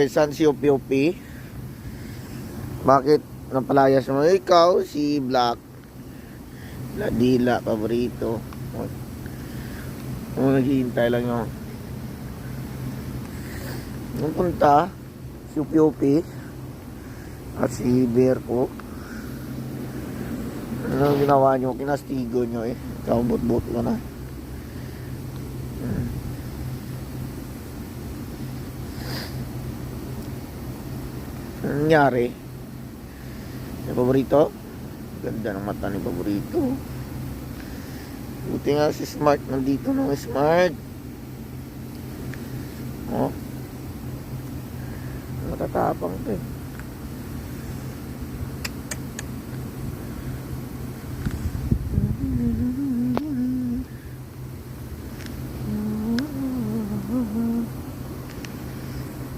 Saan si Upi-Upi? Bakit napalayas mo? Ikaw, si Black. Ladila, paborito. Naghihintay lang yung nung punta si Upi-Upi at si Bear ko. Anong ginawa nyo? Kinastigo nyo eh. Ikaw, bot-bot ka na. Ano nangyari? Yung paborito? Ganda ng mata ni paborito. Buti nga si Smart. Nandito nung Smart. Oh. Matatapang to eh.